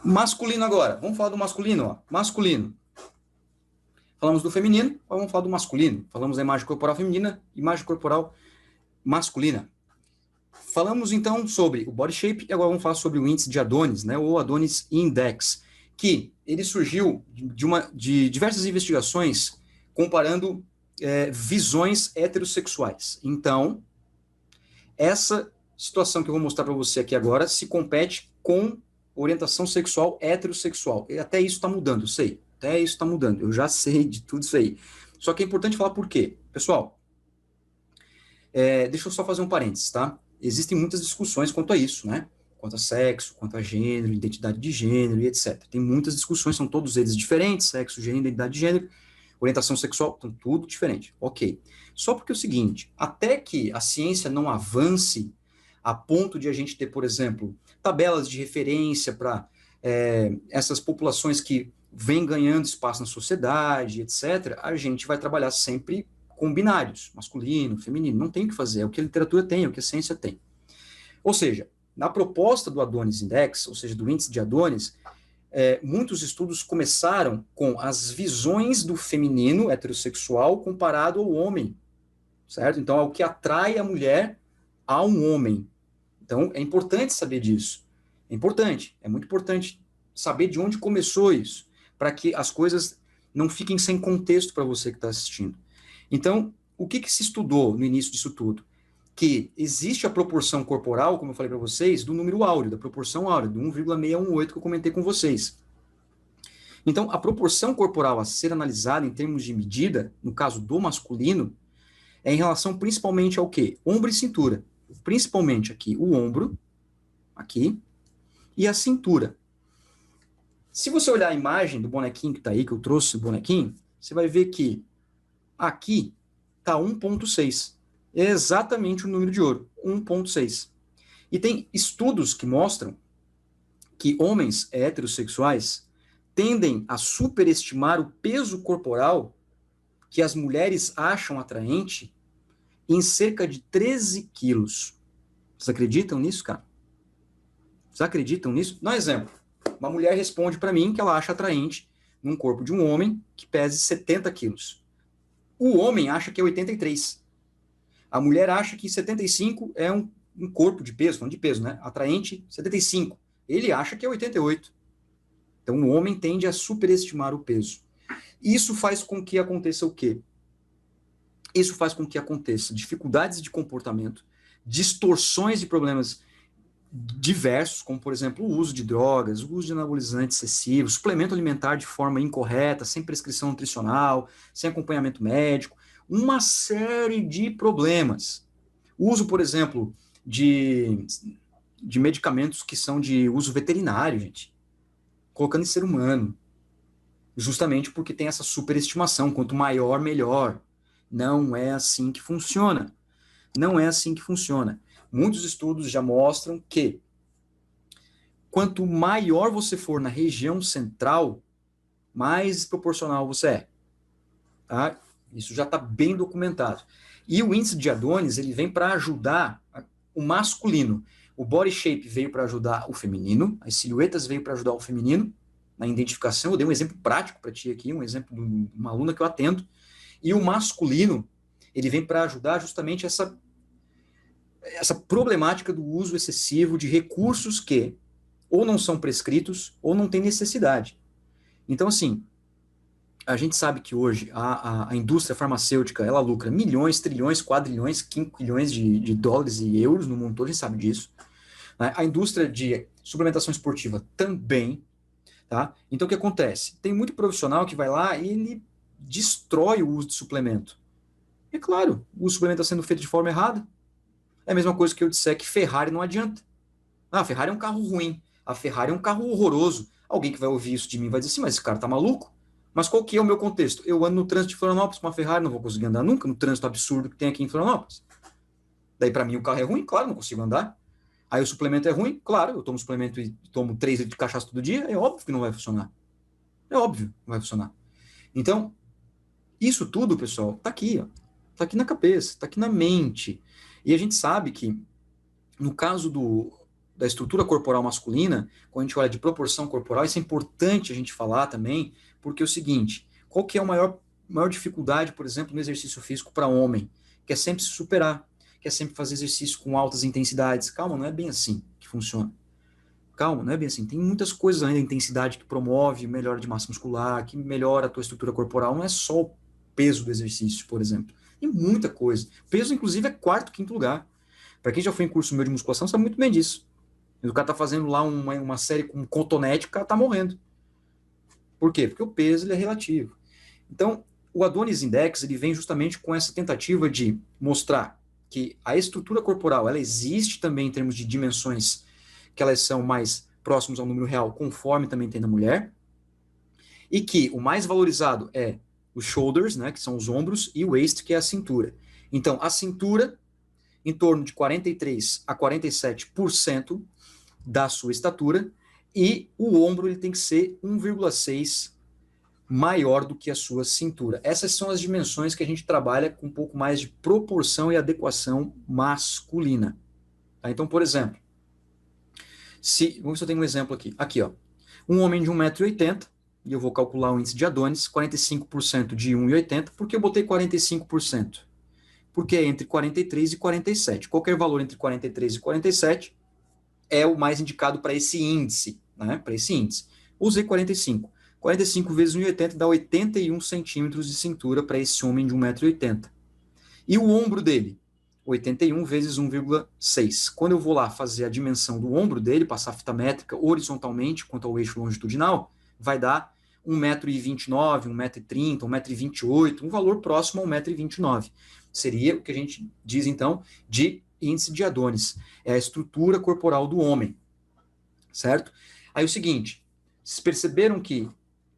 Masculino agora. Vamos falar do masculino, ó. Masculino. Falamos do feminino, agora vamos falar do masculino. Falamos da imagem corporal feminina, imagem corporal masculina. Falamos então sobre o body shape e agora vamos falar sobre o índice de Adonis, né, ou Adonis Index, que ele surgiu de diversas investigações comparando visões heterossexuais. Então, essa situação que eu vou mostrar para você aqui agora se compete com orientação sexual heterossexual. E até isso está mudando, eu sei. Até isso está mudando. Eu já sei de tudo isso aí. Só que é importante falar por quê. Pessoal, deixa eu só fazer um parênteses, tá? Existem muitas discussões quanto a isso, né? Quanto a sexo, quanto a gênero, identidade de gênero e etc. Tem muitas discussões, são todos eles diferentes, sexo, gênero, identidade de gênero, orientação sexual, então tudo diferente. Ok. Só porque é o seguinte, até que a ciência não avance a ponto de a gente ter, por exemplo, tabelas de referência para essas populações que vêm ganhando espaço na sociedade, etc., a gente vai trabalhar sempre com binários, masculino, feminino, não tem o que fazer, é o que a literatura tem, é o que a ciência tem. Ou seja, na proposta do Adonis Index, ou seja, do índice de Adonis, muitos estudos começaram com as visões do feminino heterossexual comparado ao homem, certo? Então, é o que atrai a mulher a um homem. Então, é importante saber disso. É importante, é muito importante saber de onde começou isso, para que as coisas não fiquem sem contexto para você que está assistindo. Então, o que se estudou no início disso tudo? Que existe a proporção corporal, como eu falei para vocês, do número áureo, da proporção áurea, do 1,618 que eu comentei com vocês. Então, a proporção corporal a ser analisada em termos de medida, no caso do masculino, é em relação principalmente ao quê? Ombro e cintura. Principalmente aqui, o ombro, aqui, e a cintura. Se você olhar a imagem do bonequinho que está aí, que eu trouxe o bonequinho, você vai ver que aqui está 1,6. É exatamente o número de ouro, 1,6. E tem estudos que mostram que homens heterossexuais tendem a superestimar o peso corporal que as mulheres acham atraente em cerca de 13 quilos. Vocês acreditam nisso, cara? Vocês acreditam nisso? Dá um exemplo. Uma mulher responde para mim que ela acha atraente num corpo de um homem que pese 70 quilos. O homem acha que é 83. A mulher acha que 75 é um corpo de peso, falando de peso, né? Atraente, 75. Ele acha que é 88. Então, o homem tende a superestimar o peso. Isso faz com que aconteça o quê? Isso faz com que aconteça dificuldades de comportamento, distorções de problemas diversos, como, por exemplo, o uso de drogas, o uso de anabolizantes excessivos, suplemento alimentar de forma incorreta, sem prescrição nutricional, sem acompanhamento médico, uma série de problemas. O uso, por exemplo, de medicamentos que são de uso veterinário, gente, colocando em ser humano, justamente porque tem essa superestimação, quanto maior, melhor. Não é assim que funciona. Não é assim que funciona. Muitos estudos já mostram que quanto maior você for na região central, mais proporcional você é. Tá? Isso já está bem documentado. E o índice de Adonis, ele vem para ajudar o masculino. O body shape veio para ajudar o feminino, as silhuetas veio para ajudar o feminino, na identificação. Eu dei um exemplo prático para ti aqui, um exemplo de uma aluna que eu atendo. E o masculino, ele vem para ajudar justamente essa problemática do uso excessivo de recursos que ou não são prescritos ou não tem necessidade. Então, assim, a gente sabe que hoje a indústria farmacêutica, ela lucra milhões, trilhões, quadrilhões, quinquilhões de dólares e euros no mundo todo, a gente sabe disso. Né? A indústria de suplementação esportiva também. Tá? Então, o que acontece? Tem muito profissional que vai lá e ele destrói o uso de suplemento. E, claro, o suplemento está sendo feito de forma errada. É a mesma coisa que eu disser que Ferrari não adianta. Ah, a Ferrari é um carro ruim. A Ferrari é um carro horroroso. Alguém que vai ouvir isso de mim vai dizer assim, mas esse cara tá maluco? Mas qual que é o meu contexto? Eu ando no trânsito de Florianópolis com uma Ferrari, não vou conseguir andar nunca no trânsito absurdo que tem aqui em Florianópolis. Daí, para mim, o carro é ruim? Claro, não consigo andar. Aí o suplemento é ruim? Claro, eu tomo suplemento e tomo 3 litros de cachaça todo dia, é óbvio que não vai funcionar. É óbvio que não vai funcionar. Então, isso tudo, pessoal, tá aqui, ó. Tá aqui na cabeça, tá aqui na mente. E a gente sabe que, no caso da estrutura corporal masculina, quando a gente olha de proporção corporal, isso é importante a gente falar também, porque é o seguinte, qual que é a maior dificuldade, por exemplo, no exercício físico para homem? Que é sempre se superar, que é sempre fazer exercício com altas intensidades. Calma, não é bem assim que funciona. Calma, não é bem assim. Tem muitas coisas ainda, intensidade que promove melhora de massa muscular, que melhora a tua estrutura corporal, não é só o peso do exercício, por exemplo. Tem muita coisa. Peso, inclusive, é quarto, quinto lugar. Para quem já foi em curso meu de musculação, sabe muito bem disso. O cara tá fazendo lá uma série com cotonete, o cara tá morrendo. Por quê? Porque o peso ele é relativo. Então, o Adonis Index ele vem justamente com essa tentativa de mostrar que a estrutura corporal ela existe também em termos de dimensões que elas são mais próximos ao número real, conforme também tem na mulher, e que o mais valorizado é os shoulders, né, que são os ombros, e o waist, que é a cintura. Então, a cintura, em torno de 43 a 47% da sua estatura, e o ombro ele tem que ser 1,6 maior do que a sua cintura. Essas são as dimensões que a gente trabalha com um pouco mais de proporção e adequação masculina. Tá? Então, por exemplo, vamos ver se eu tenho um exemplo aqui. Aqui, ó. Um homem de 1,80 m, e eu vou calcular o índice de Adonis, 45% de 1,80. Por que eu botei 45%? Porque é entre 43 e 47. Qualquer valor entre 43 e 47 é o mais indicado para esse índice, né? Para esse índice. Usei 45. 45 vezes 1,80 dá 81 centímetros de cintura para esse homem de 1,80 m. E o ombro dele? 81 vezes 1,6. Quando eu vou lá fazer a dimensão do ombro dele, passar a fita métrica horizontalmente quanto ao eixo longitudinal, vai dar 1,29 m, 1,30 m, 1,28 m, um valor próximo a 1,29 m. Seria o que a gente diz, então, de índice de Adonis. É a estrutura corporal do homem, certo? Aí o seguinte, vocês perceberam que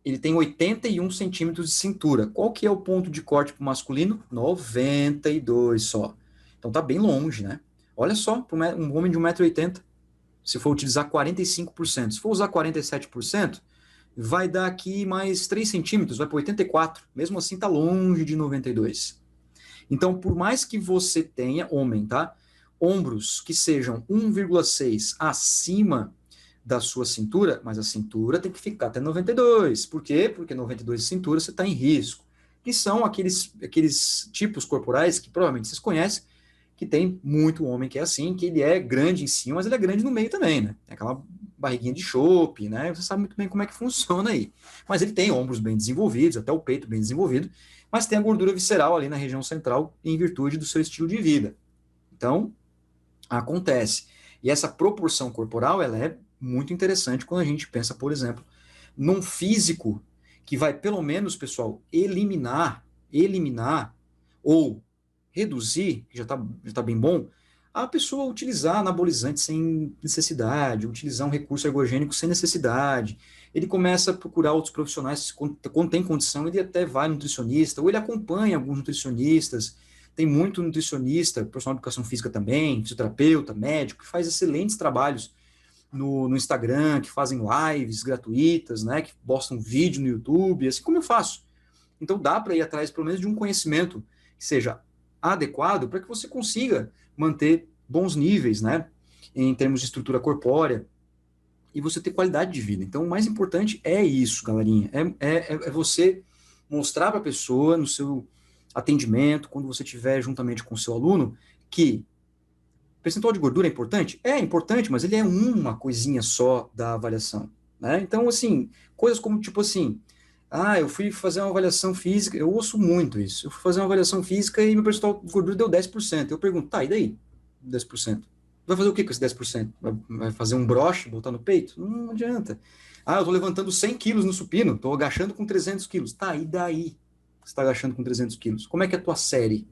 ele tem 81 centímetros de cintura. Qual que é o ponto de corte para o masculino? 92 só. Então tá bem longe, né? Olha só, para um homem de 1,80 m, se for utilizar 45%. Se for usar 47%, vai dar aqui mais 3 centímetros, vai para 84. Mesmo assim tá longe de 92. Então, por mais que você tenha, homem, tá? Ombros que sejam 1,6 acima da sua cintura, mas a cintura tem que ficar até 92. Por quê? Porque 92 de cintura você está em risco. Que são aqueles tipos corporais que provavelmente vocês conhecem, que tem muito homem que é assim, que ele é grande em cima, mas ele é grande no meio também, né? É aquela barriguinha de chope, né? Você sabe muito bem como é que funciona aí. Mas ele tem ombros bem desenvolvidos, até o peito bem desenvolvido, mas tem a gordura visceral ali na região central em virtude do seu estilo de vida. Então, acontece. E essa proporção corporal, ela é muito interessante quando a gente pensa, por exemplo, num físico que vai, pelo menos, pessoal, eliminar ou reduzir, que já tá bem bom, a pessoa utilizar anabolizante sem necessidade, utilizar um recurso ergogênico sem necessidade. Ele começa a procurar outros profissionais, quando tem condição, ele até vai no nutricionista, ou ele acompanha alguns nutricionistas. Tem muito nutricionista, profissional de educação física também, fisioterapeuta, médico, que faz excelentes trabalhos no Instagram, que fazem lives gratuitas, né, que postam vídeo no YouTube, assim como eu faço. Então dá para ir atrás, pelo menos, de um conhecimento que seja adequado para que você consiga manter bons níveis, né, em termos de estrutura corpórea, e você ter qualidade de vida. Então, o mais importante é isso, galerinha, é você mostrar para a pessoa, no seu atendimento, quando você estiver juntamente com o seu aluno, que o percentual de gordura é importante? É importante, mas ele é uma coisinha só da avaliação, né? Então, assim, coisas como, tipo assim, eu fui fazer uma avaliação física, eu ouço muito isso, eu fui fazer uma avaliação física e meu percentual de gordura deu 10%. Eu pergunto, tá, e daí? 10%. Vai fazer o que com esse 10%? Vai fazer um broche, botar no peito? Não adianta. Eu tô levantando 100 quilos no supino, tô agachando com 300 quilos. Tá, e daí? Você tá agachando com 300 quilos. Como é que é a tua série?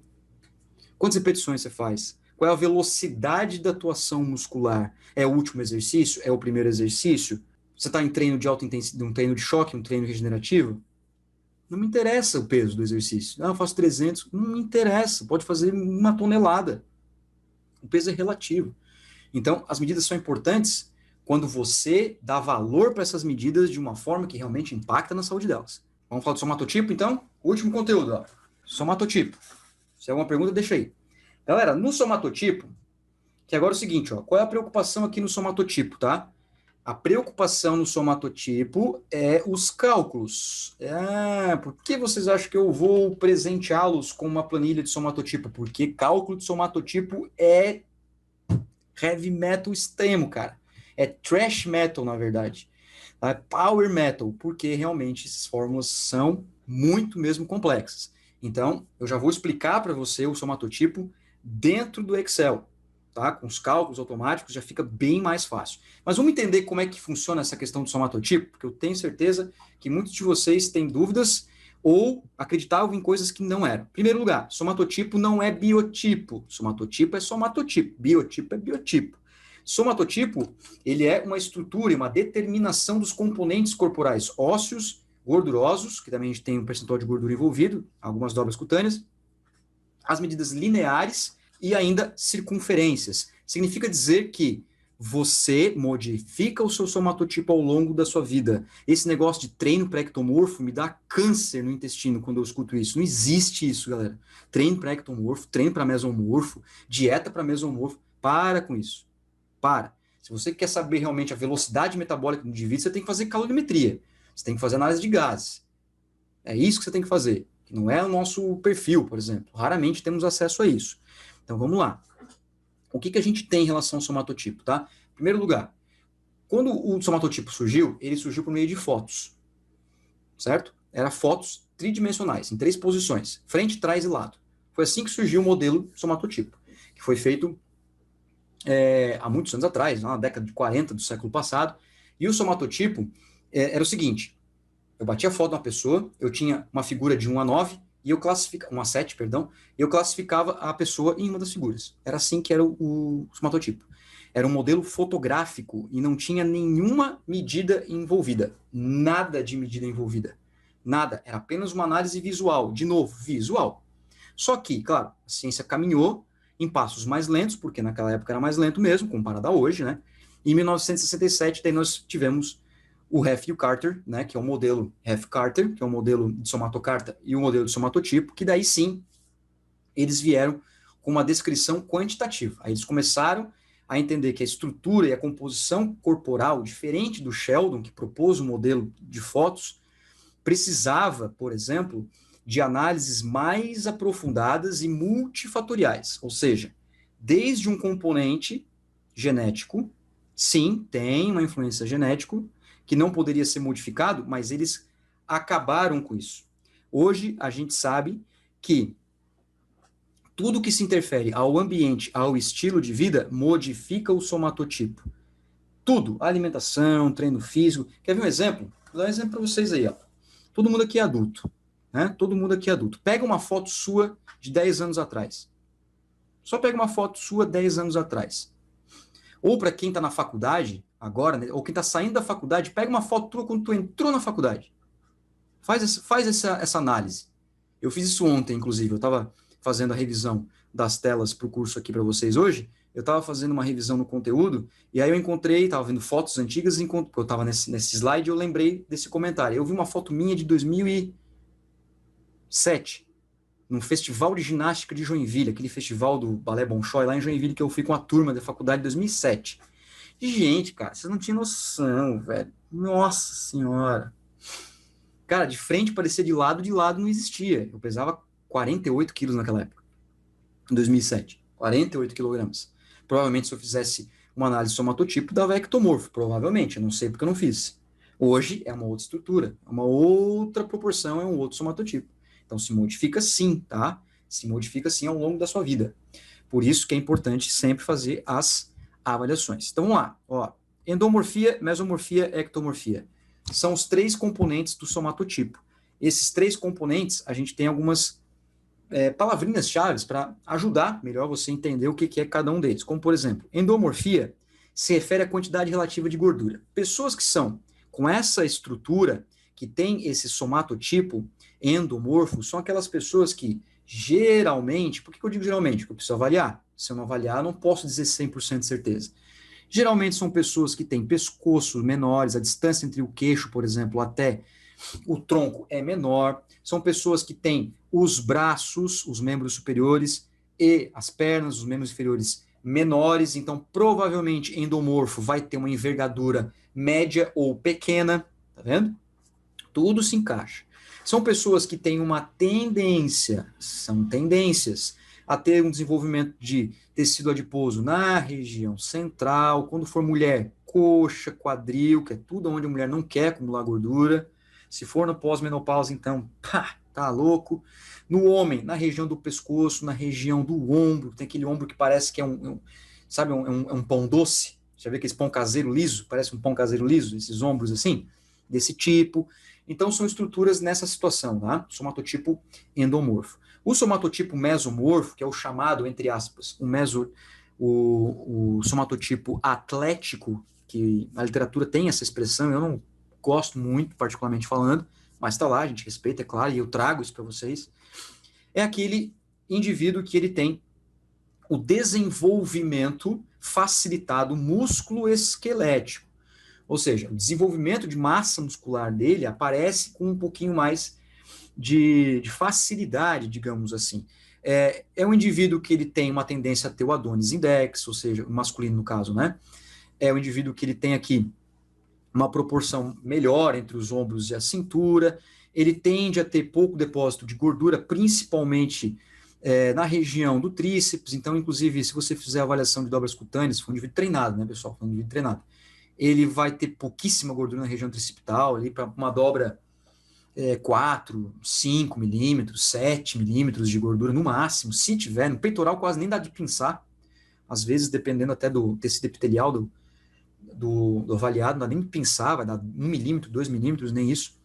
Quantas repetições você faz? Qual é a velocidade da tua ação muscular? É o último exercício? É o primeiro exercício? Você está em treino de alta intensidade, um treino de choque, um treino regenerativo? Não me interessa o peso do exercício. Eu faço 300, não me interessa. Pode fazer 1 tonelada. O peso é relativo. Então, as medidas são importantes quando você dá valor para essas medidas de uma forma que realmente impacta na saúde delas. Vamos falar do somatotipo, então? Último conteúdo, ó. Somatotipo. Se é alguma pergunta, deixa aí. Galera, no somatotipo, Que agora é o seguinte, ó, qual é a preocupação aqui no somatotipo, tá? A preocupação no somatotipo é os cálculos. Por que vocês acham que eu vou presenteá-los com uma planilha de somatotipo? Porque cálculo de somatotipo é heavy metal extremo, cara. É trash metal, na verdade. É power metal, porque realmente essas fórmulas são muito mesmo complexas. Então, eu já vou explicar para você o somatotipo dentro do Excel, tá? Com os cálculos automáticos já fica bem mais fácil. Mas vamos entender como é que funciona essa questão do somatotipo, porque eu tenho certeza que muitos de vocês têm dúvidas ou acreditavam em coisas que não eram. Em primeiro lugar, somatotipo não é biotipo. Somatotipo é somatotipo. Biotipo é biotipo. Somatotipo, ele é uma estrutura e uma determinação dos componentes corporais ósseos, gordurosos, que também a gente tem um percentual de gordura envolvido, algumas dobras cutâneas, as medidas lineares e ainda circunferências. Significa dizer que você modifica o seu somatotipo ao longo da sua vida. Esse negócio de treino para ectomorfo me dá câncer no intestino quando eu escuto isso. Não existe isso, galera. Treino para ectomorfo, treino para mesomorfo, dieta para mesomorfo. Para com isso. Para. Se você quer saber realmente a velocidade metabólica do indivíduo, você tem que fazer calorimetria. Você tem que fazer análise de gases. É isso que você tem que fazer. Que não é o nosso perfil, por exemplo. Raramente temos acesso a isso. Então vamos lá. O que a gente tem em relação ao somatotipo, tá? Em primeiro lugar, quando o somatotipo surgiu, ele surgiu por meio de fotos, certo? Era fotos tridimensionais, em 3 posições, frente, trás e lado. Foi assim que surgiu o modelo somatotipo, que foi feito há muitos anos atrás, na década de 40 do século passado. E o somatotipo era o seguinte: eu batia a foto de uma pessoa, eu tinha uma figura de 1 a 9, e eu classificava, 1 a 7, perdão, e eu classificava a pessoa em uma das figuras. Era assim que era o somatotipo. Era um modelo fotográfico e não tinha nenhuma medida envolvida. Nada de medida envolvida. Nada. Era apenas uma análise visual. De novo, visual. Só que, claro, a ciência caminhou em passos mais lentos, porque naquela época era mais lento mesmo, comparado a hoje, né? Em 1967, daí nós tivemos o Hef e o Carter, né, que é o modelo Hef-Carter, que é o modelo de somatocarta e o modelo de somatotipo, que daí sim, eles vieram com uma descrição quantitativa. Aí eles começaram a entender que a estrutura e a composição corporal, diferente do Sheldon, que propôs o modelo de fotos, precisava, por exemplo, de análises mais aprofundadas e multifatoriais, ou seja, desde um componente genético, sim, tem uma influência genética, que não poderia ser modificado, mas eles acabaram com isso. Hoje, a gente sabe que tudo que se interfere ao ambiente, ao estilo de vida, modifica o somatotipo. Tudo, alimentação, treino físico. Quer ver um exemplo? Vou dar um exemplo para vocês aí. Ó. Todo mundo aqui é adulto. Né? Todo mundo aqui é adulto. Pega uma foto sua de 10 anos atrás. Só pega uma foto sua 10 anos atrás. Ou para quem está na faculdade, agora, né, ou quem está saindo da faculdade, pega uma foto tua quando tu entrou na faculdade. Faz essa análise. Eu fiz isso ontem, inclusive. Eu estava fazendo a revisão das telas para o curso aqui para vocês hoje. Eu estava fazendo uma revisão no conteúdo, e aí eu encontrei, estava vendo fotos antigas, porque eu estava nesse slide, e eu lembrei desse comentário. Eu vi uma foto minha de 2007, num festival de ginástica de Joinville, aquele festival do Balé Bolshoi, lá em Joinville, que eu fui com a turma da faculdade em 2007. Gente, cara, vocês não tinham noção, velho. Nossa senhora. Cara, de frente parecia de lado não existia. Eu pesava 48 quilos naquela época, em 2007. 48 quilogramas. Provavelmente, se eu fizesse uma análise de somatotipo, dava ectomorfo, provavelmente. Eu não sei porque eu não fiz. Hoje é uma outra estrutura, é uma outra proporção, é um outro somatotipo. Então, se modifica sim, tá? Se modifica sim ao longo da sua vida. Por isso que é importante sempre fazer as avaliações. Então, vamos lá. Ó, endomorfia, mesomorfia, ectomorfia. São os 3 componentes do somatotipo. Esses 3 componentes, a gente tem algumas palavrinhas chaves para ajudar melhor você a entender o que é cada um deles. Como, por exemplo, endomorfia se refere à quantidade relativa de gordura. Pessoas que são com essa estrutura, que tem esse somatotipo endomorfo, são aquelas pessoas que geralmente, por que eu digo geralmente? Porque eu preciso avaliar. Se eu não avaliar, eu não posso dizer 100% de certeza. Geralmente são pessoas que têm pescoços menores, a distância entre o queixo, por exemplo, até o tronco é menor. São pessoas que têm os braços, os membros superiores, e as pernas, os membros inferiores menores, então provavelmente endomorfo vai ter uma envergadura média ou pequena, tá vendo? Tudo se encaixa. São pessoas que têm uma tendência, são tendências, a ter um desenvolvimento de tecido adiposo na região central, quando for mulher, coxa, quadril, que é tudo onde a mulher não quer acumular gordura. Se for no pós-menopausa, então, pá, tá louco. No homem, na região do pescoço, na região do ombro, tem aquele ombro que parece que é sabe, um pão doce. Já vê aquele pão caseiro liso? Parece um pão caseiro liso, esses ombros assim, desse tipo. Então, são estruturas nessa situação, tá? Somatotipo endomorfo. O somatotipo mesomorfo, que é o chamado, entre aspas, o somatotipo atlético, que a literatura tem essa expressão, eu não gosto muito, particularmente falando, mas está lá, a gente respeita, é claro, e eu trago isso para vocês, é aquele indivíduo que ele tem o desenvolvimento facilitado músculo-esquelético. Ou seja, o desenvolvimento de massa muscular dele aparece com um pouquinho mais de facilidade, digamos assim. É um indivíduo que ele tem uma tendência a ter o Adonis index, ou seja, o masculino no caso, né? É um indivíduo que ele tem aqui uma proporção melhor entre os ombros e a cintura, ele tende a ter pouco depósito de gordura, principalmente na região do tríceps. Então, inclusive, se você fizer a avaliação de dobras cutâneas, foi um indivíduo treinado, né, pessoal? Foi um indivíduo treinado. Ele vai ter pouquíssima gordura na região tricipital, ali para uma dobra 4, 5 milímetros, 7 milímetros de gordura no máximo, se tiver. No peitoral quase nem dá de pinçar, às vezes, dependendo até do tecido epitelial do avaliado, não dá nem de pinçar, vai dar 1 milímetro, 2 milímetros, nem isso.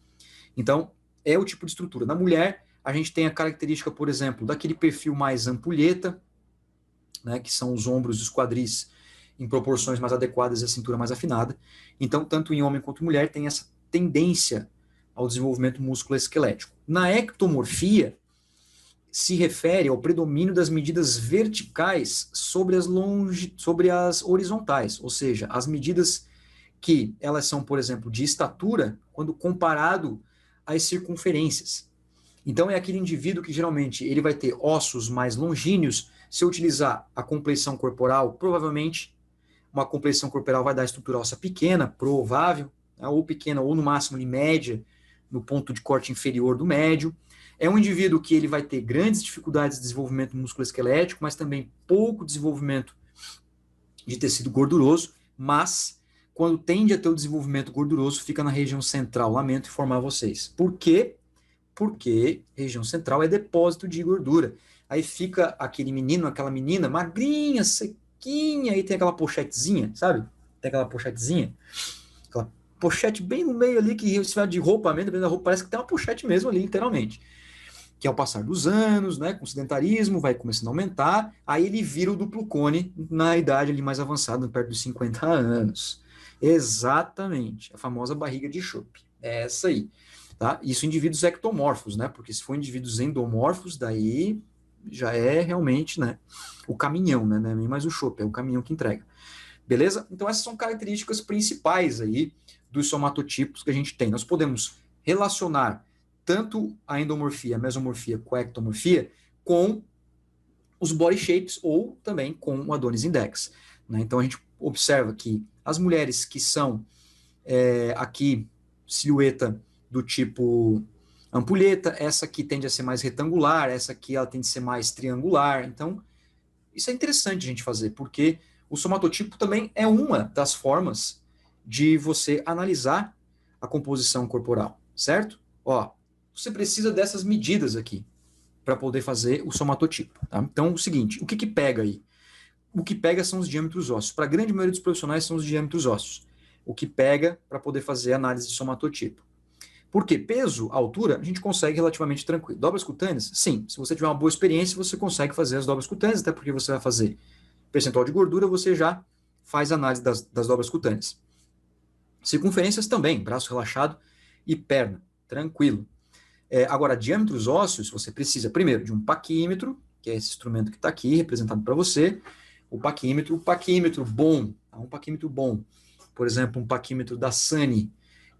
Então, é o tipo de estrutura. Na mulher, a gente tem a característica, por exemplo, daquele perfil mais ampulheta, né, que são os ombros e os quadris em proporções mais adequadas e a cintura mais afinada. Então, tanto em homem quanto em mulher, tem essa tendência ao desenvolvimento músculo-esquelético. Na ectomorfia, se refere ao predomínio das medidas verticais sobre as horizontais, ou seja, as medidas que elas são, por exemplo, de estatura, quando comparado às circunferências. Então é aquele indivíduo que geralmente ele vai ter ossos mais longínquos. Se eu utilizar a compleição corporal, provavelmente uma compleição corporal vai dar estrutura óssea pequena, provável, né, ou pequena, ou no máximo de média, no ponto de corte inferior do médio. É um indivíduo que ele vai ter grandes dificuldades de desenvolvimento musculoesquelético, mas também pouco desenvolvimento de tecido gorduroso, mas quando tende a ter o desenvolvimento gorduroso, fica na região central. Lamento informar vocês. Por quê? Porque região central é depósito de gordura. Aí fica aquele menino, aquela menina magrinha, sequinha, aí tem aquela pochetezinha, sabe? Tem aquela pochetezinha, aquela pochete bem no meio ali, que se tiver de roupa mesmo, dependendo da roupa, parece que tem uma pochete mesmo ali, literalmente. Que ao passar dos anos, né, com o sedentarismo, vai começando a aumentar, aí ele vira o duplo cone na idade ali mais avançada, perto dos 50 anos. Exatamente, a famosa barriga de chope. É essa aí. Tá? Isso em indivíduos ectomorfos, né? Porque se for indivíduos endomorfos, daí já é realmente, né, o caminhão, né? Não é nem mais o chope, é o caminhão que entrega. Beleza? Então essas são características principais aí dos somatotipos que a gente tem. Nós podemos relacionar tanto a endomorfia, a mesomorfia com a ectomorfia com os body shapes ou também com o Adonis index. Né? Então a gente observa que as mulheres que são aqui silhueta do tipo ampulheta, essa aqui tende a ser mais retangular, essa aqui ela tende a ser mais triangular. Então isso é interessante a gente fazer, porque o somatotipo também é uma das formas de você analisar a composição corporal, certo? Ó, você precisa dessas medidas aqui para poder fazer o somatotipo. Tá? Então, o seguinte, o que pega aí? O que pega são os diâmetros ósseos. Para a grande maioria dos profissionais são os diâmetros ósseos. O que pega para poder fazer a análise de somatotipo. Porque peso, altura, a gente consegue relativamente tranquilo. Dobras cutâneas? Sim. Se você tiver uma boa experiência, você consegue fazer as dobras cutâneas, até porque você vai fazer percentual de gordura, você já faz análise das dobras cutâneas. Circunferências também, braço relaxado e perna, tranquilo. Agora, diâmetros ósseos, você precisa, primeiro, de um paquímetro, que é esse instrumento que está aqui, representado para você, o paquímetro bom, tá? Um paquímetro bom, por exemplo, um paquímetro da Sany,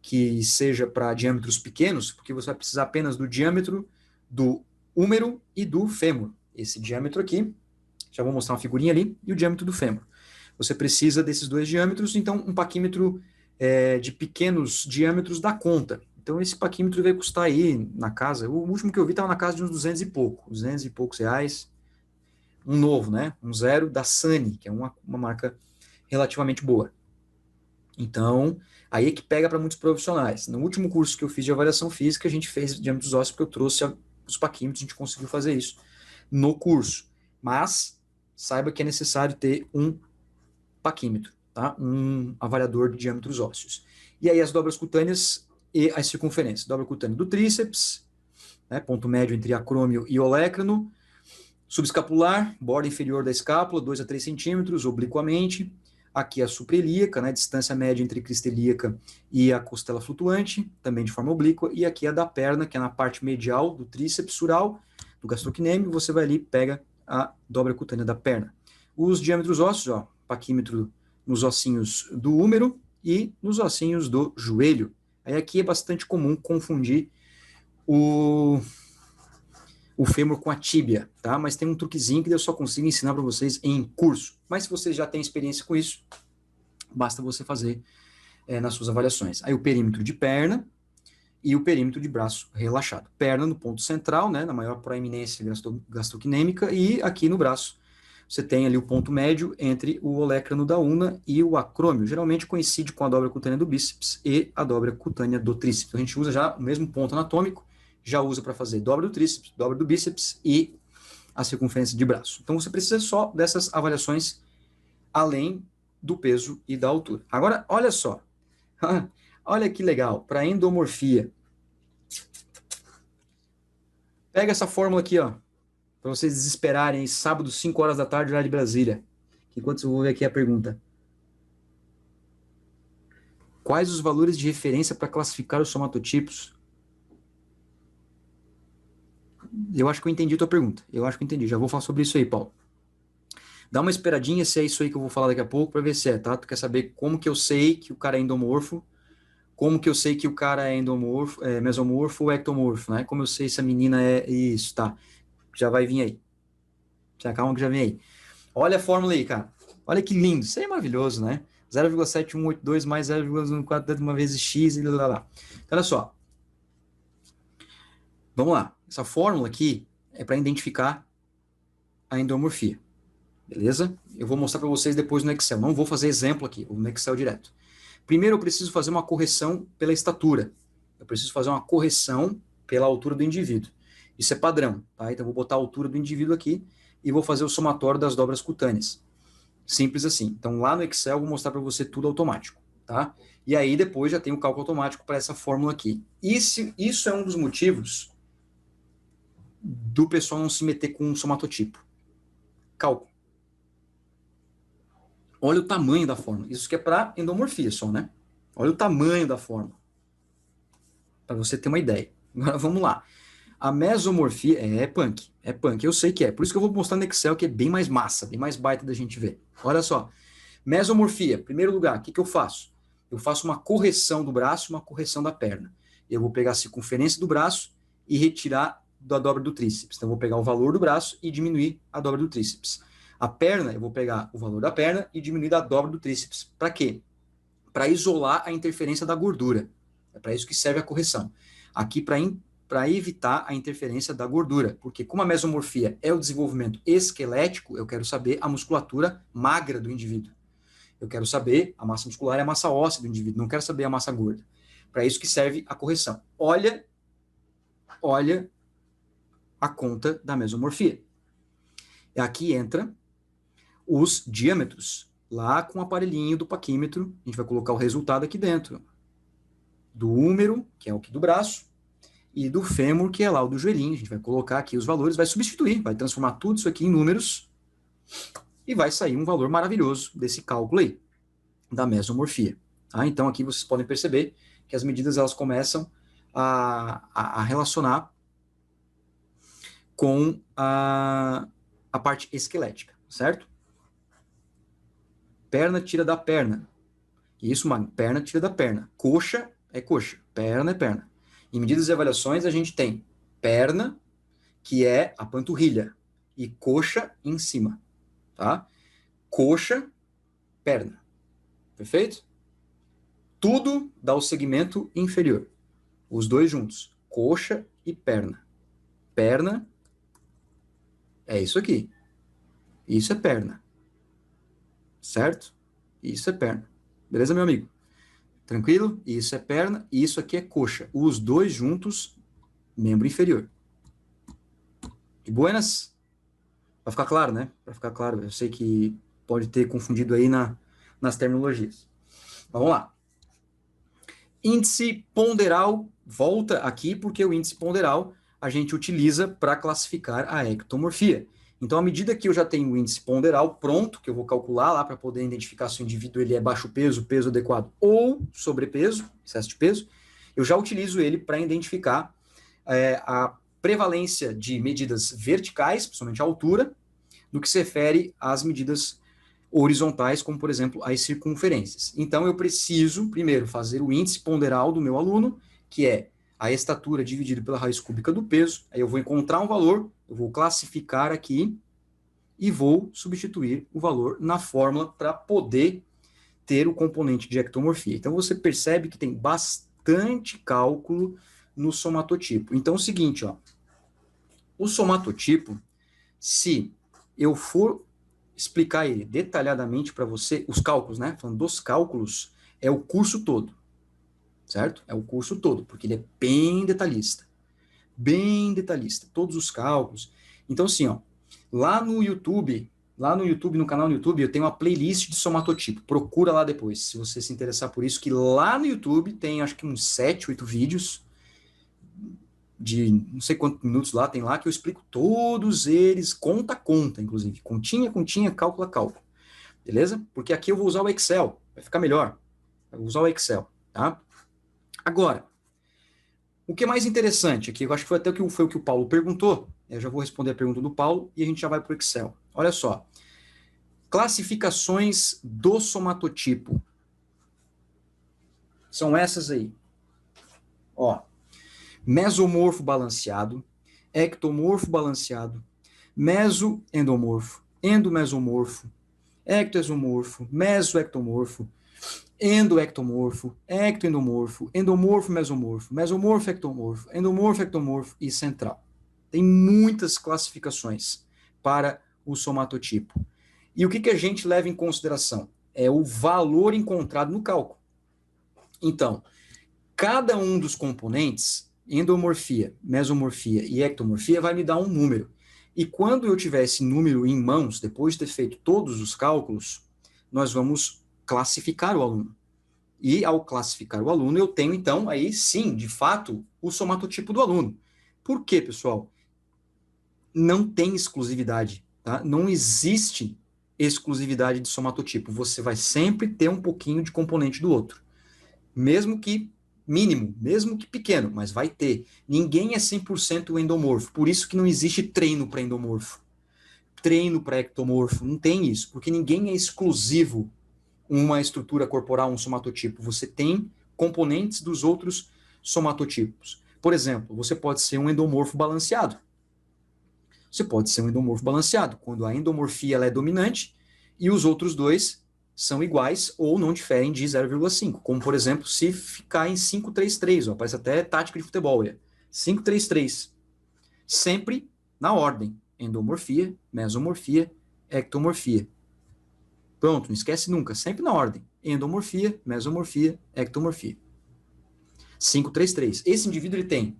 que seja para diâmetros pequenos, porque você vai precisar apenas do diâmetro do húmero e do fêmur. Esse diâmetro aqui já vou mostrar uma figurinha ali, e o diâmetro do fêmur. Você precisa desses dois diâmetros, então um paquímetro de pequenos diâmetros dá conta. Então esse paquímetro vai custar aí na casa, o último que eu vi estava na casa de uns 200 e poucos reais, um novo, né? Um zero da Sany, que é uma marca relativamente boa. Então, aí é que pega para muitos profissionais. No último curso que eu fiz de avaliação física, a gente fez diâmetros ósseos, porque eu trouxe os paquímetros, a gente conseguiu fazer isso no curso. Mas, saiba que é necessário ter um paquímetro, tá? Um avaliador de diâmetros ósseos. E aí as dobras cutâneas e as circunferências. Dobra cutânea do tríceps, né, ponto médio entre acrômio e olécrano, subescapular, borda inferior da escápula, 2 a 3 centímetros, obliquamente. Aqui a suprailíaca, né, distância média entre crista ilíaca e a costela flutuante, também de forma oblíqua. E aqui a da perna, que é na parte medial do tríceps sural, do gastrocnêmio, você vai ali e pega a dobra cutânea da perna. Os diâmetros ósseos, ó, paquímetro nos ossinhos do húmero e nos ossinhos do joelho. Aí aqui é bastante comum confundir o fêmur com a tíbia, tá? Mas tem um truquezinho que eu só consigo ensinar para vocês em curso. Mas se você já tem experiência com isso, basta você fazer nas suas avaliações. Aí o perímetro de perna e o perímetro de braço relaxado. Perna no ponto central, né, na maior proeminência gastrocnêmica, e aqui no braço você tem ali o ponto médio entre o olécrano da una e o acrômio. Geralmente coincide com a dobra cutânea do bíceps e a dobra cutânea do tríceps. Então a gente usa já o mesmo ponto anatômico, já usa para fazer dobra do tríceps, dobra do bíceps e a circunferência de braço. Então você precisa só dessas avaliações além do peso e da altura. Agora, olha só. Olha que legal, para endomorfia. Pega essa fórmula aqui, ó, para vocês desesperarem, sábado, 5 horas da tarde, lá de Brasília. Enquanto eu vou ver aqui a pergunta. Quais os valores de referência para classificar os somatotipos? Eu acho que eu entendi a tua pergunta. Eu acho que eu entendi. Já vou falar sobre isso aí, Paulo. Dá uma esperadinha se é isso aí que eu vou falar daqui a pouco, para ver se é, tá? Tu quer saber como que eu sei que o cara é endomorfo, como que eu sei que o cara é endomorfo, mesomorfo ou ectomorfo, né? Como eu sei se a menina é isso, tá? Já vai vir aí. Já calma que já vem aí. Olha a fórmula aí, cara. Olha que lindo. Isso aí é maravilhoso, né? 0,7182 mais 0,114 uma vezes x e lá. Então, olha só. Vamos lá. Essa fórmula aqui é para identificar a endomorfia. Beleza? Eu vou mostrar para vocês depois no Excel. Não vou fazer exemplo aqui, vou no Excel direto. Primeiro eu preciso fazer uma correção pela estatura. Eu preciso fazer uma correção pela altura do indivíduo. Isso é padrão, tá? Então eu vou botar a altura do indivíduo aqui e vou fazer o somatório das dobras cutâneas. Simples assim. Então lá no Excel eu vou mostrar para você tudo automático, tá? E aí depois já tem o cálculo automático para essa fórmula aqui. Isso é um dos motivos do pessoal não se meter com um somatotipo. Cálculo. Olha o tamanho da fórmula. Isso que é para endomorfia só, né? Olha o tamanho da fórmula. Para você ter uma ideia. Agora vamos lá. A mesomorfia é punk. É punk. Eu sei que é. Por isso que eu vou mostrar no Excel que é bem mais massa, bem mais baita da gente ver. Olha só. Mesomorfia. Primeiro lugar, o que eu faço? Eu faço uma correção do braço e uma correção da perna. Eu vou pegar a circunferência do braço e retirar da dobra do tríceps. Então eu vou pegar o valor do braço e diminuir a dobra do tríceps. A perna, eu vou pegar o valor da perna e diminuir da dobra do tríceps. Para quê? Para isolar a interferência da gordura. É para isso que serve a correção. Aqui para evitar a interferência da gordura. Porque como a mesomorfia é o desenvolvimento esquelético, eu quero saber a musculatura magra do indivíduo. Eu quero saber a massa muscular e a massa óssea do indivíduo. Não quero saber a massa gorda. Para isso que serve a correção. Olha a conta da mesomorfia. Aqui entra os diâmetros, lá com o aparelhinho do paquímetro, a gente vai colocar o resultado aqui dentro, do húmero, que é o aqui do braço, e do fêmur, que é lá o do joelhinho, a gente vai colocar aqui os valores, vai substituir, vai transformar tudo isso aqui em números, e vai sair um valor maravilhoso desse cálculo aí, da mesomorfia. Tá? Então aqui vocês podem perceber que as medidas elas começam a relacionar com a parte esquelética, certo? Perna tira da perna. Isso, uma perna tira da perna. Coxa é coxa. Perna é perna. Em medidas e avaliações, a gente tem perna, que é a panturrilha, e coxa em cima. tá? Coxa, perna. Perfeito? Tudo dá o segmento inferior. Os dois juntos. Coxa e perna. Perna é isso aqui. Isso é perna. Certo? Isso é perna. Beleza, meu amigo? Tranquilo? Isso é perna e isso aqui é coxa. Os dois juntos, membro inferior. E buenas? Vai ficar claro, né? Vai ficar claro. Eu sei que pode ter confundido aí nas terminologias. Vamos lá. Índice ponderal, volta aqui, porque o índice ponderal a gente utiliza para classificar a ectomorfia. Então, à medida que eu já tenho o índice ponderal pronto, que eu vou calcular lá para poder identificar se o indivíduo ele é baixo peso, peso adequado ou sobrepeso, excesso de peso, eu já utilizo ele para identificar a prevalência de medidas verticais, principalmente a altura, no que se refere às medidas horizontais, como, por exemplo, as circunferências. Então, eu preciso, primeiro, fazer o índice ponderal do meu aluno, que é a estatura dividido pela raiz cúbica do peso. Aí eu vou encontrar um valor, eu vou classificar aqui e vou substituir o valor na fórmula para poder ter o componente de ectomorfia. Então, você percebe que tem bastante cálculo no somatotipo. Então, é o seguinte, ó, o somatotipo, se eu for explicar ele detalhadamente para você, os cálculos, né? Falando dos cálculos, é o curso todo, certo? É o curso todo, porque ele é bem detalhista, todos os cálculos. Então, assim, ó, lá no YouTube, no canal do YouTube, eu tenho uma playlist de somatotipo. Procura lá depois, se você se interessar por isso, que lá no YouTube tem, acho que uns 7, 8 vídeos de não sei quantos minutos lá, tem lá, que eu explico todos eles, conta a conta, inclusive. Continha, cálculo a cálculo. Beleza? Porque aqui eu vou usar o Excel, vai ficar melhor. Eu vou usar o Excel, tá? Agora, o que é mais interessante aqui, eu acho que foi até o que o Paulo perguntou, eu já vou responder a pergunta do Paulo e a gente já vai para o Excel. Olha só. Classificações do somatotipo. São essas aí. Ó, mesomorfo balanceado, ectomorfo balanceado, mesoendomorfo, endomesomorfo, ectoesomorfo, mesoectomorfo, endoectomorfo, ectoendomorfo, endomorfo mesomorfo, mesomorfo ectomorfo e central. Tem muitas classificações para o somatotipo. E o que a gente leva em consideração? É o valor encontrado no cálculo. Então, cada um dos componentes, endomorfia, mesomorfia e ectomorfia, vai me dar um número. E quando eu tiver esse número em mãos, depois de ter feito todos os cálculos, nós vamos classificar o aluno. E ao classificar o aluno, eu tenho, então, aí sim, de fato, o somatotipo do aluno. Por quê, pessoal? Não tem exclusividade, tá? Não existe exclusividade de somatotipo. Você vai sempre ter um pouquinho de componente do outro. Mesmo que mínimo, mesmo que pequeno, mas vai ter. Ninguém é 100% endomorfo. Por isso que não existe treino para endomorfo. Treino para ectomorfo. Não tem isso, porque ninguém é exclusivo uma estrutura corporal, um somatotipo. Você tem componentes dos outros somatotipos. Por exemplo, você pode ser um endomorfo balanceado. Você pode ser um endomorfo balanceado, quando a endomorfia ela é dominante e os outros dois são iguais ou não diferem de 0,5. Como, por exemplo, se ficar em 5-3-3, ó, parece até tática de futebol. 5-3-3. Sempre na ordem. Endomorfia, mesomorfia, ectomorfia. Pronto, não esquece nunca, sempre na ordem. Endomorfia, mesomorfia, ectomorfia. 5-3-3. Esse indivíduo ele tem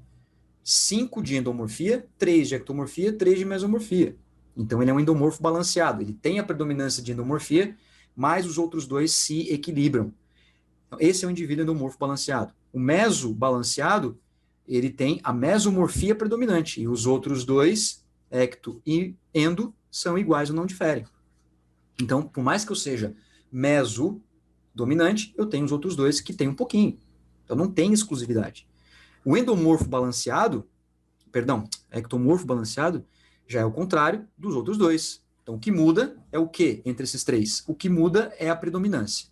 5 de endomorfia, 3 de ectomorfia, 3 de mesomorfia. Então ele é um endomorfo balanceado. Ele tem a predominância de endomorfia, mas os outros dois se equilibram. Então, esse é o indivíduo endomorfo balanceado. O meso balanceado, ele tem a mesomorfia predominante, e os outros dois, ecto e endo, são iguais ou não diferem. Então, por mais que eu seja meso dominante, eu tenho os outros dois que tem um pouquinho. Então não tem exclusividade. O endomorfo balanceado, ectomorfo balanceado, já é o contrário dos outros dois. Então o que muda é o que entre esses três? O que muda é a predominância.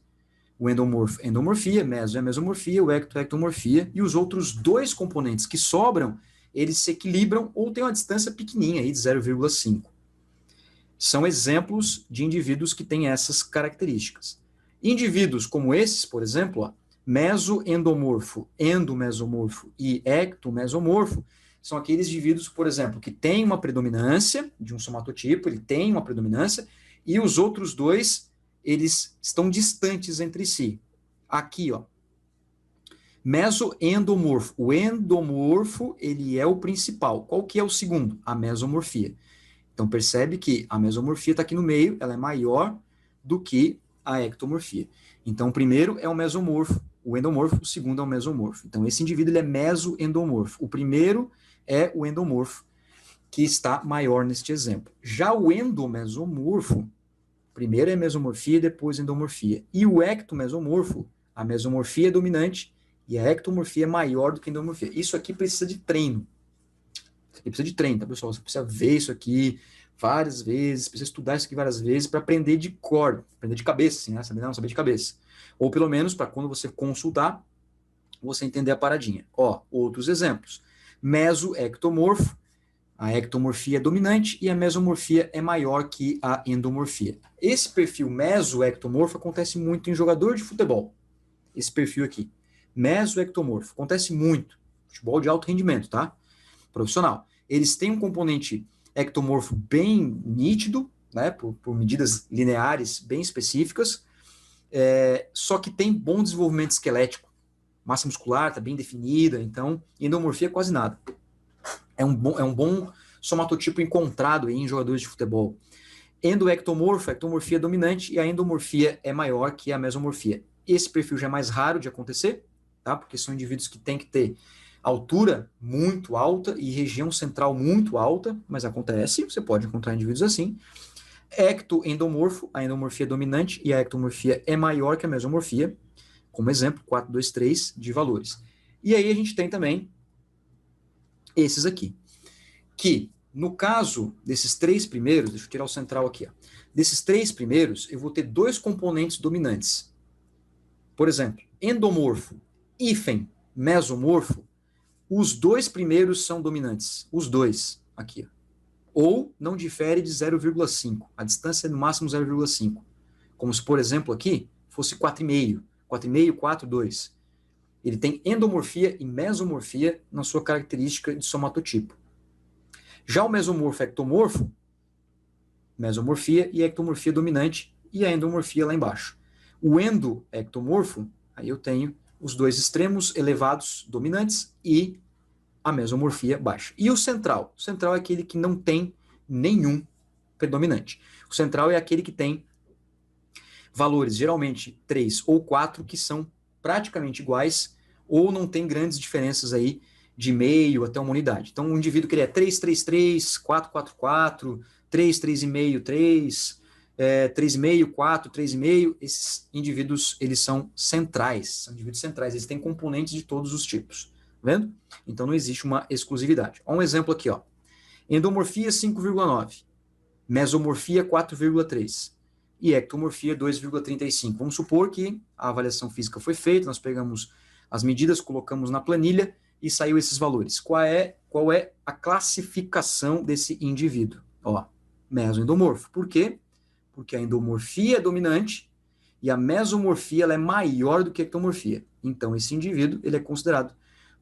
O endomorfo, endomorfia, meso é mesomorfia, o ecto, ectomorfia, e os outros dois componentes que sobram, eles se equilibram ou têm uma distância pequenininha aí de 0,5. são exemplos de indivíduos que têm essas características. Indivíduos como esses, por exemplo, ó, mesoendomorfo, endomesomorfo e ectomesomorfo, são aqueles indivíduos, por exemplo, que têm uma predominância de um somatotipo, ele tem uma predominância, e os outros dois, eles estão distantes entre si. Aqui, ó, mesoendomorfo. O endomorfo, ele é o principal. Qual que é o segundo? A mesomorfia. Então, percebe que a mesomorfia está aqui no meio, ela é maior do que a ectomorfia. Então, o primeiro é o mesomorfo, o endomorfo, o segundo é o mesomorfo. Então, esse indivíduo ele é mesoendomorfo. O primeiro é o endomorfo, que está maior neste exemplo. Já o endomesomorfo, primeiro é mesomorfia, depois endomorfia. E o ectomesomorfo, a mesomorfia é dominante e a ectomorfia é maior do que a endomorfia. Isso aqui precisa de treino. Isso aqui precisa de treino, tá, pessoal? Você precisa ver isso aqui várias vezes, precisa estudar isso aqui várias vezes para aprender de cor, aprender de cabeça, assim, né? Saber, não, saber de cabeça. Ou pelo menos para quando você consultar, você entender a paradinha. Ó, outros exemplos. Mesoectomorfo, a ectomorfia é dominante e a mesomorfia é maior que a endomorfia. Esse perfil mesoectomorfo acontece muito em jogador de futebol. Esse perfil aqui, mesoectomorfo, acontece muito. Futebol de alto rendimento, tá? Profissional. Eles têm um componente ectomorfo bem nítido, né, por medidas lineares bem específicas, só que tem bom desenvolvimento esquelético. Massa muscular está bem definida, então endomorfia quase nada. É um bom somatotipo encontrado aí em jogadores de futebol. Endoectomorfo, a ectomorfia é dominante e a endomorfia é maior que a mesomorfia. Esse perfil já é mais raro de acontecer, tá? Porque são indivíduos que têm que ter altura muito alta e região central muito alta, mas acontece, você pode encontrar indivíduos assim. Ectoendomorfo, a endomorfia é dominante e a ectomorfia é maior que a mesomorfia, como exemplo, 4, 2, 3 de valores. E aí a gente tem também esses aqui, que no caso desses três primeiros, deixa eu tirar o central aqui, ó, desses três primeiros, eu vou ter dois componentes dominantes. Por exemplo, endomorfo, hífen, mesomorfo, os dois primeiros são dominantes, os dois, aqui. Ou não difere de 0,5, a distância é no máximo 0,5. Como se, por exemplo, aqui fosse 4,5, 4,5, 4, 2. Ele tem endomorfia e mesomorfia na sua característica de somatotipo. Já o mesomorfo ectomorfo, mesomorfia e ectomorfia dominante, e a endomorfia lá embaixo. O endoectomorfo, aí eu tenho os dois extremos elevados dominantes e a mesomorfia baixa. E o central? O central é aquele que não tem nenhum predominante. O central é aquele que tem valores, geralmente 3 ou 4, que são praticamente iguais, ou não tem grandes diferenças aí de meio até uma unidade. Então, um indivíduo que ele é 3, 3, 3, 4, 4, 4, 3, 3,5, 3, 3,5, 4, 3,5, esses indivíduos, eles são centrais, são indivíduos centrais, eles têm componentes de todos os tipos. Vendo? Então não existe uma exclusividade. Olha um exemplo aqui, ó. Endomorfia 5,9, mesomorfia 4,3 e ectomorfia 2,35. Vamos supor que a avaliação física foi feita, nós pegamos as medidas, colocamos na planilha e saiu esses valores. Qual é a classificação desse indivíduo? Ó, mesoendomorfo. Por quê? Porque a endomorfia é dominante e a mesomorfia ela é maior do que a ectomorfia. Então esse indivíduo ele é considerado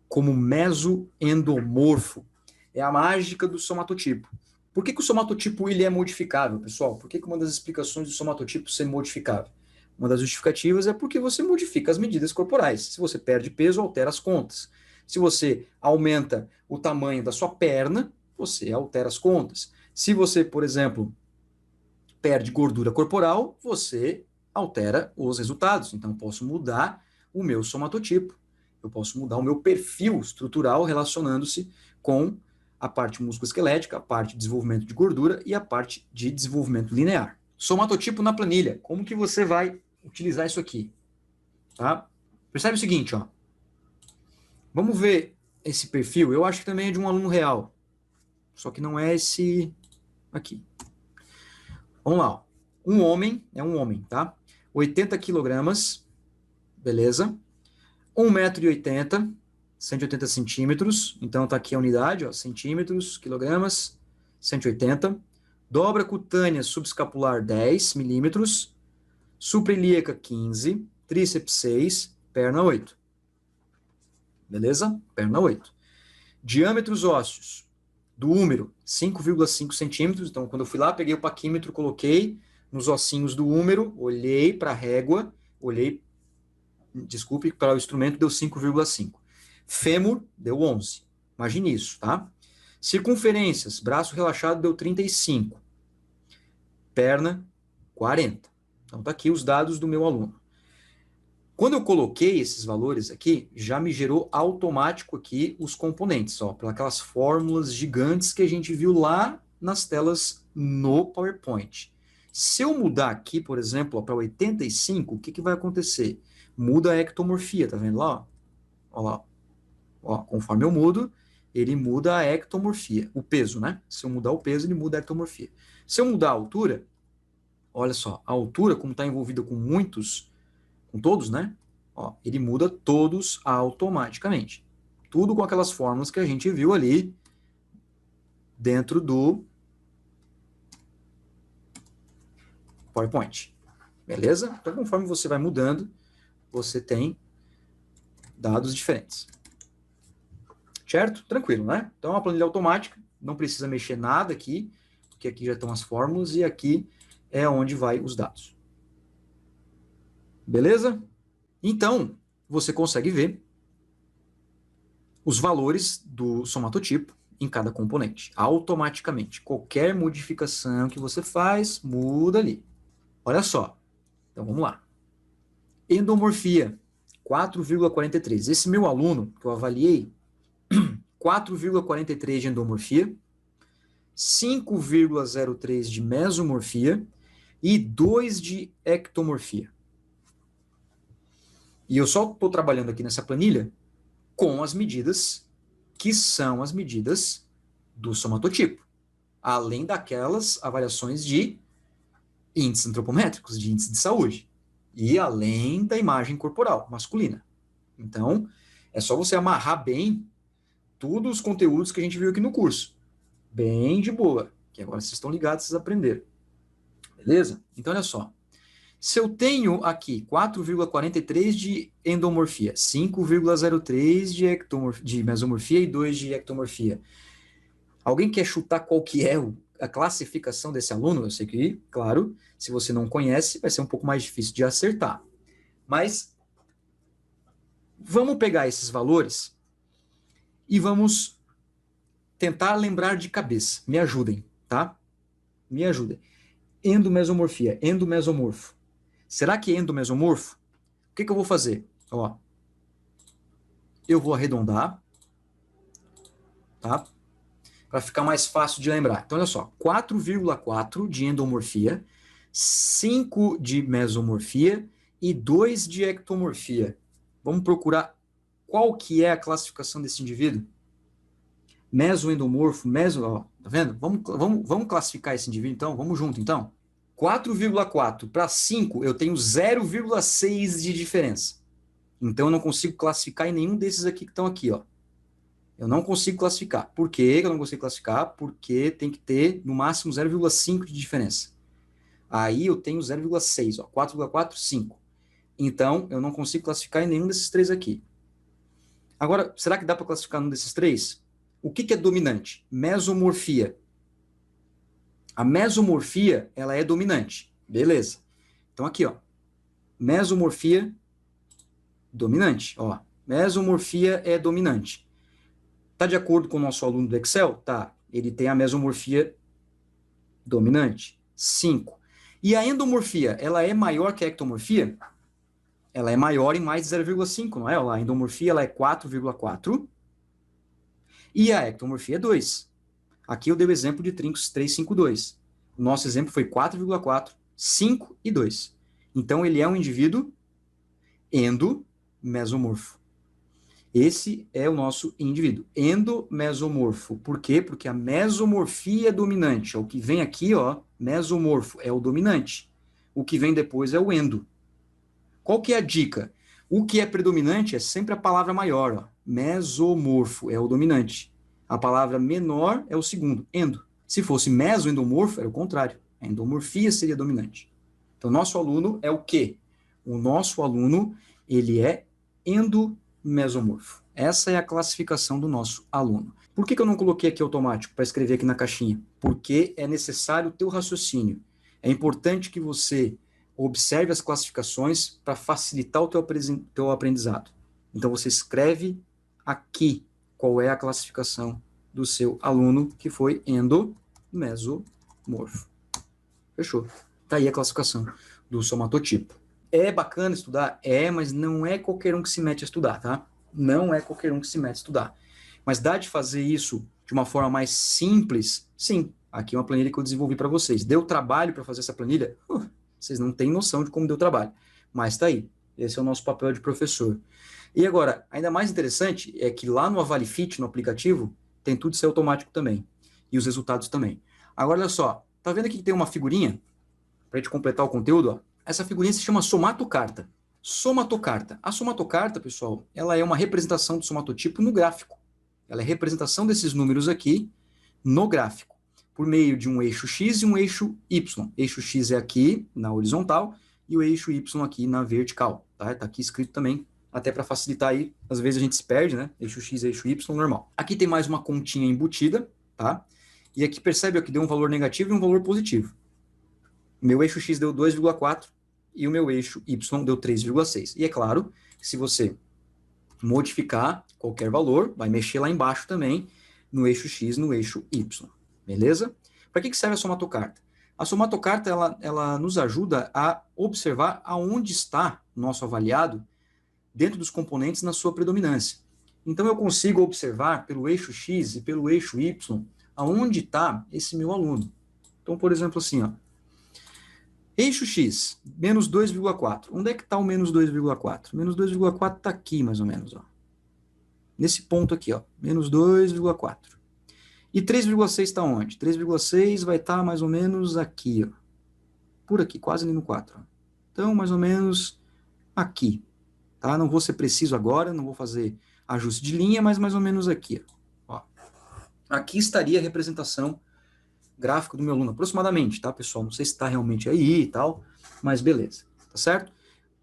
como mesoendomorfo. É a mágica do somatotipo. Por que o somatotipo ele é modificável, pessoal? Por que uma das explicações do somatotipo ser modificável? Uma das justificativas é porque você modifica as medidas corporais. Se você perde peso, altera as contas. Se você aumenta o tamanho da sua perna, você altera as contas. Se você, por exemplo, perde gordura corporal, você altera os resultados. Então, eu posso mudar o meu somatotipo. Eu posso mudar o meu perfil estrutural relacionando-se com a parte musculoesquelética, a parte de desenvolvimento de gordura e a parte de desenvolvimento linear. Somatotipo na planilha. Como que você vai utilizar isso aqui? Tá? Percebe o seguinte, ó. Vamos ver esse perfil. Eu acho que também é de um aluno real. Só que não é esse aqui. Vamos lá. Ó. Um homem, tá? 80 quilogramas, beleza? 1,80 m, 180 centímetros, então tá aqui a unidade, ó, centímetros, quilogramas, 180, Dobra cutânea subescapular 10 milímetros, suprailíaca 15, tríceps 6, perna 8. Beleza? Perna 8. Diâmetros ósseos do húmero, 5,5 centímetros. Então, quando eu fui lá, peguei o paquímetro, coloquei nos ossinhos do húmero, olhei para a régua, para o instrumento, deu 5,5. Fêmur, deu 11. Imagine isso, tá? Circunferências, braço relaxado, deu 35. Perna, 40. Então, tá aqui os dados do meu aluno. Quando eu coloquei esses valores aqui, já me gerou automático aqui os componentes, ó, para aquelas fórmulas gigantes que a gente viu lá nas telas no PowerPoint. Se eu mudar aqui, por exemplo, para 85, o que vai acontecer? Muda a ectomorfia, tá vendo lá? Ó lá. Ó, conforme eu mudo, ele muda a ectomorfia, o peso, né? Se eu mudar o peso, ele muda a ectomorfia. Se eu mudar a altura, olha só, a altura, como está envolvida com todos, né? Ó, ele muda todos automaticamente. Tudo com aquelas fórmulas que a gente viu ali dentro do PowerPoint. Beleza? Então, conforme você vai mudando, você tem dados diferentes. Certo? Tranquilo, né? Então, é uma planilha automática, não precisa mexer nada aqui, porque aqui já estão as fórmulas e aqui é onde vai os dados. Beleza? Então, você consegue ver os valores do somatotipo em cada componente, automaticamente. Qualquer modificação que você faz, muda ali. Olha só. Então, vamos lá. Endomorfia, 4,43. Esse meu aluno, que eu avaliei, 4,43 de endomorfia, 5,03 de mesomorfia e 2 de ectomorfia. E eu só estou trabalhando aqui nessa planilha com as medidas que são as medidas do somatotipo, além daquelas avaliações de índices antropométricos, de índice de saúde, e além da imagem corporal masculina. Então, é só você amarrar bem todos os conteúdos que a gente viu aqui no curso. Bem de boa, que agora vocês estão ligados, vocês aprenderam. Beleza? Então, olha só. Se eu tenho aqui 4,43 de endomorfia, 5,03 de mesomorfia e 2 de ectomorfia, alguém quer chutar qual que é a classificação desse aluno? Eu sei que, claro, se você não conhece, vai ser um pouco mais difícil de acertar. Mas vamos pegar esses valores e vamos tentar lembrar de cabeça. Me ajudem, tá? Me ajudem. Endomesomorfia, endomesomorfo. Será que é endomesomorfo? O que eu vou fazer? Ó, eu vou arredondar, tá? Para ficar mais fácil de lembrar. Então, olha só, 4,4 de endomorfia, 5 de mesomorfia e 2 de ectomorfia. Vamos procurar qual que é a classificação desse indivíduo? Mesoendomorfo, ó, tá vendo? Vamos classificar esse indivíduo, então? Vamos junto, então? 4,4 para 5, eu tenho 0,6 de diferença. Então, eu não consigo classificar em nenhum desses aqui que estão aqui, ó. Eu não consigo classificar. Por que eu não consigo classificar? Porque tem que ter, no máximo, 0,5 de diferença. Aí eu tenho 0,6, ó. 4,4, 5. Então, eu não consigo classificar em nenhum desses três aqui. Agora, será que dá para classificar num desses três? O que é dominante? Mesomorfia. A mesomorfia, ela é dominante. Beleza. Então, aqui, ó. Mesomorfia dominante. Ó. Mesomorfia é dominante. Tá de acordo com o nosso aluno do Excel? Tá. Ele tem a mesomorfia dominante. 5. E a endomorfia, ela é maior que a ectomorfia? Ela é maior em mais de 0,5, não é? Olha lá, a endomorfia ela é 4,4 e a ectomorfia é 2. Aqui eu dei o exemplo de trincos 3, 5, 2. O nosso exemplo foi 4,4, 5 e 2. Então, ele é um indivíduo endomesomorfo. Esse é o nosso indivíduo, endomesomorfo. Por quê? Porque a mesomorfia é dominante. O que vem aqui, ó, mesomorfo, é o dominante. O que vem depois é o endo. Qual que é a dica? O que é predominante é sempre a palavra maior, ó. Mesomorfo é o dominante. A palavra menor é o segundo, endo. Se fosse mesoendomorfo, era o contrário. A endomorfia seria dominante. Então, nosso aluno é o quê? O nosso aluno, ele é endomesomorfo. Essa é a classificação do nosso aluno. Por que eu não coloquei aqui automático para escrever aqui na caixinha? Porque é necessário o teu raciocínio. É importante que você observe as classificações para facilitar o teu aprendizado. Então, você escreve aqui qual é a classificação do seu aluno que foi endomesomorfo. Fechou. Tá aí a classificação do somatotipo. É bacana estudar? É, mas não é qualquer um que se mete a estudar, tá? Não é qualquer um que se mete a estudar. Mas dá de fazer isso de uma forma mais simples? Sim. Aqui é uma planilha que eu desenvolvi para vocês. Deu trabalho para fazer essa planilha? Vocês não têm noção de como deu trabalho. Mas tá aí. Esse é o nosso papel de professor. E agora, ainda mais interessante é que lá no Avalifit, no aplicativo, tem tudo isso automático também. E os resultados também. Agora, olha só. Tá vendo aqui que tem uma figurinha? Para a gente completar o conteúdo, ó. Essa figurinha se chama somatocarta. Somatocarta. A somatocarta, pessoal, ela é uma representação do somatotipo no gráfico. Ela é a representação desses números aqui no gráfico, por meio de um eixo X e um eixo Y. Eixo X é aqui na horizontal e o eixo Y aqui na vertical. Tá aqui escrito também, até para facilitar aí. Às vezes a gente se perde, né? Eixo X e eixo Y, normal. Aqui tem mais uma continha embutida, tá? E aqui percebe ó, que deu um valor negativo e um valor positivo. Meu eixo X deu 2,4 e o meu eixo Y deu 3,6. E é claro, se você modificar qualquer valor, vai mexer lá embaixo também no eixo X, no eixo Y. Beleza? Para que serve a somatocarta? A somatocarta ela nos ajuda a observar aonde está o nosso avaliado dentro dos componentes na sua predominância. Então eu consigo observar pelo eixo X e pelo eixo Y aonde está esse meu aluno. Então, por exemplo, assim, ó, eixo X, menos 2,4. Onde é que está o menos 2,4? Menos 2,4 está aqui, mais ou menos. Ó. Nesse ponto aqui, ó, menos 2,4. E 3,6 está onde? 3,6 vai estar mais ou menos aqui. Ó. Por aqui, quase ali no 4. Ó. Então, mais ou menos aqui. Tá? Não vou ser preciso agora, não vou fazer ajuste de linha, mas mais ou menos aqui. Ó. Aqui estaria a representação gráfico do meu aluno, aproximadamente, tá, pessoal? Não sei se está realmente aí e tal, mas beleza, tá certo?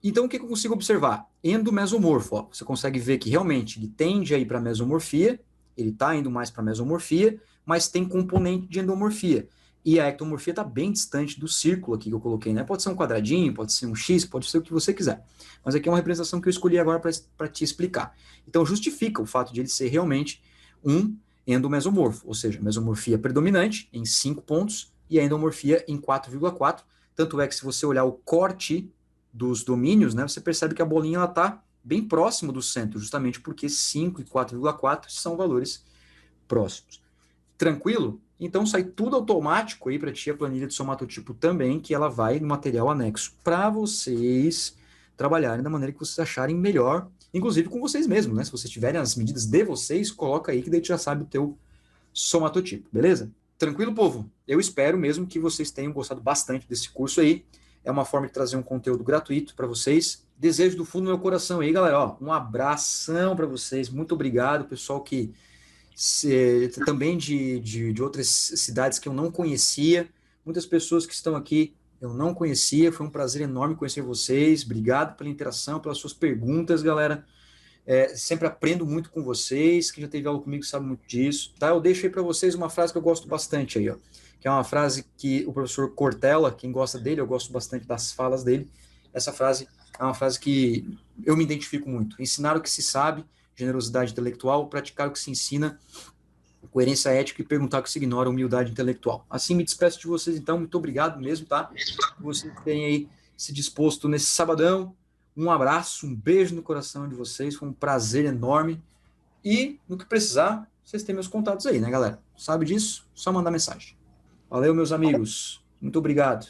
Então, o que eu consigo observar? Endomesomorfo, ó. Você consegue ver que realmente ele tende a ir para a mesomorfia, ele está indo mais para a mesomorfia, mas tem componente de endomorfia. E a ectomorfia está bem distante do círculo aqui que eu coloquei, né? Pode ser um quadradinho, pode ser um X, pode ser o que você quiser. Mas aqui é uma representação que eu escolhi agora para te explicar. Então, justifica o fato de ele ser realmente um endomesomorfo, ou seja, mesomorfia predominante em 5 pontos e a endomorfia em 4,4. Tanto é que se você olhar o corte dos domínios, né, você percebe que a bolinha está bem próximo do centro, justamente porque 5 e 4,4 são valores próximos. Tranquilo? Então sai tudo automático aí para ti a planilha de somatotipo também, que ela vai no material anexo para vocês trabalharem da maneira que vocês acharem melhor, inclusive com vocês mesmos, né? Se vocês tiverem as medidas de vocês, coloca aí que daí tu já sabe o teu somatotipo, beleza? Tranquilo, povo? Eu espero mesmo que vocês tenham gostado bastante desse curso aí. É uma forma de trazer um conteúdo gratuito para vocês. Desejo do fundo do meu coração aí, galera. Ó, um abração para vocês. Muito obrigado, pessoal que também de outras cidades que eu não conhecia. Muitas pessoas que estão aqui eu não conhecia. Foi um prazer enorme conhecer vocês. Obrigado pela interação, pelas suas perguntas, galera. Sempre aprendo muito com vocês. Quem já teve aula comigo sabe muito disso. Tá? Eu deixo aí para vocês uma frase que eu gosto bastante aí, ó, que é uma frase que o professor Cortella, quem gosta dele, eu gosto bastante das falas dele. Essa frase é uma frase que eu me identifico muito. Ensinar o que se sabe, generosidade intelectual, praticar o que se ensina, coerência ética e perguntar o que se ignora, humildade intelectual. Assim me despeço de vocês, então, muito obrigado mesmo, tá? Vocês têm aí se disposto nesse sabadão. Um abraço, um beijo no coração de vocês, foi um prazer enorme. E, no que precisar, vocês têm meus contatos aí, né, galera? Sabe disso? Só mandar mensagem. Valeu, meus amigos. Muito obrigado.